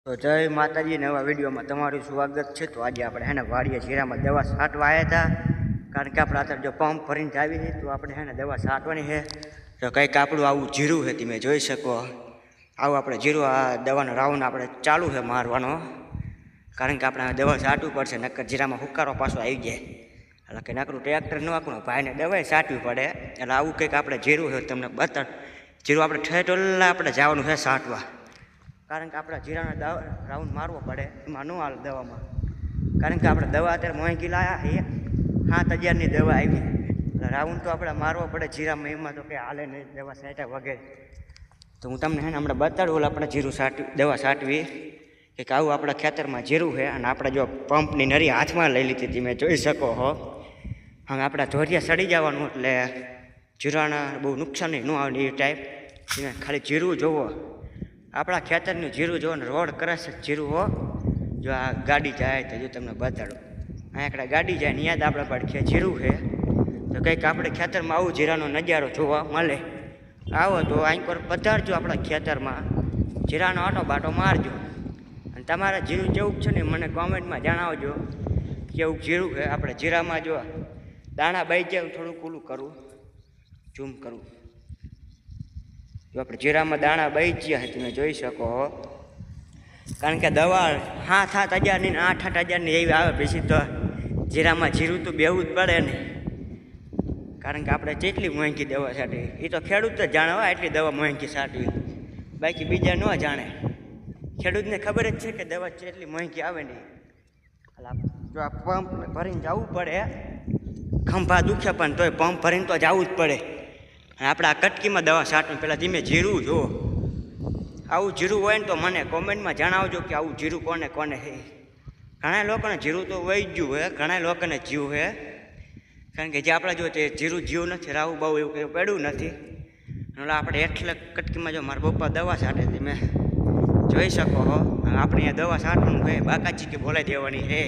તો જય માતાજી, નવા વિડીયોમાં તમારું સ્વાગત છે। તો આજે આપણે હે ને વાડીએ જીરામાં દવા છાંટવા આવ્યા હતા, કારણ કે આપણે અત્યારે જો પંપ ભરીને આવી છે તો આપણે હે ને દવા છાંટવાની છે। તો કંઈક આપણું આવું જીરું છે, તમે જોઈ શકો આવું આપણે જીરું આ દવાનો રાઉન્ડ આપણે ચાલુ છે મારવાનો, કારણ કે આપણે દવા છાંટવું પડશે, નકર જીરામાં હુકારો પાછો આવી જાય, એટલે કે નકરું ટ્રેક્ટર ન આપણું ભાઈને દવાએ છાંટવી પડે। એટલે આવું કંઈક આપણે જીરું છે તમને બતા જીરું આપણે ઠેઠોલા આપણે જવાનું છે છાંટવા, કારણ કે આપણે જીરાનો રાઉન્ડ મારવો પડે, એમાં ન હાલ દવામાં, કારણ કે આપણે દવા અત્યારે મોંઘી લાવ્યા છે, 7000ની દવા આવી, એટલે રાઉન્ડ તો આપણે મારવો પડે જીરામાં, એમાં તો કંઈ હાલે નહીં દવા છાંટ્યા વગેરે। તો હું તમને હે ને હમણાં બતાડું ઓલા આપણે જીરું દવા છાંટવી કે આવું આપણા ખેતરમાં જીરું છે, અને આપણે જો પંપની નરી હાથમાં લઈ લીધી તમે જોઈ શકો છો। હવે આપણા ધોરિયા સડી જવાનું, એટલે જીરાના બહુ નુકસાન ન આવે એ ટાઈપ, તમે ખાલી જીરું જોવો, આપણા ખેતરનું જીરું જોવો ને રોડ કરશે જીરું હો। જો આ ગાડી જાય તો જો તમને બતાડું, અહીંયા ગાડી જાય ને યાદ આપણા પડખે જીરું છે, તો કંઈક આપણે ખેતરમાં આવું જીરાનો નજારો જોવા મળે। આવો તો અહીં પર પધારજો આપણા ખેતરમાં, જીરાનો આટો બાટો મારજો, અને તમારા જીરું જેવું છે ને મને કોમેન્ટમાં જણાવજો કેવું જીરું છે। આપણે જીરામાં જો દાણા બાઈ જાય, થોડુંક ઓલું કરવું, ઝૂમ કરવું, જો આપણે જીરામાં દાણા બહી ગયા તમે જોઈ શકો, કારણ કે દવા 7,000ની ને 8,000ની એવી આવે, પછી તો જીરામાં જીરું તો બેવું જ પડે ને, કારણ કે આપણે જેટલી મોંઘી દવા છાંટવી એ તો ખેડૂત જ જાણે હોય, એટલી દવા મોંઘી છાંટવી, બાકી બીજા ન જાણે, ખેડૂતને ખબર જ છે કે દવા જેટલી મોંઘી આવે નહીં, એટલે જો આ પંપ ભરીને જવું પડે, ખંભા દુખે પણ તોય પંપ ભરીને તો જવું જ પડે। અને આપણે આ કટકીમાં દવા છાંટવી પહેલાં તમે જીરું જુઓ, આવું જીરું હોય ને તો મને કોમેન્ટમાં જણાવજો કે આવું જીરું કોને કોને છે। ઘણા લોકોને જીરું તો વહી ગયું હોય, ઘણા લોકોને જીવ છે, કારણ કે જે આપણે જો તે જીરું જીવ નથી, રાવું બહુ એવું કંઈ પડ્યું નથી, એટલે આપણે એટલે કટકીમાં જો મારા પપ્પા દવા છાંટે તમે જોઈ શકો છો, આપણે અહીંયા દવા છાંટવાનું છે, બાકાજી કે બોલાવી દેવાની છે।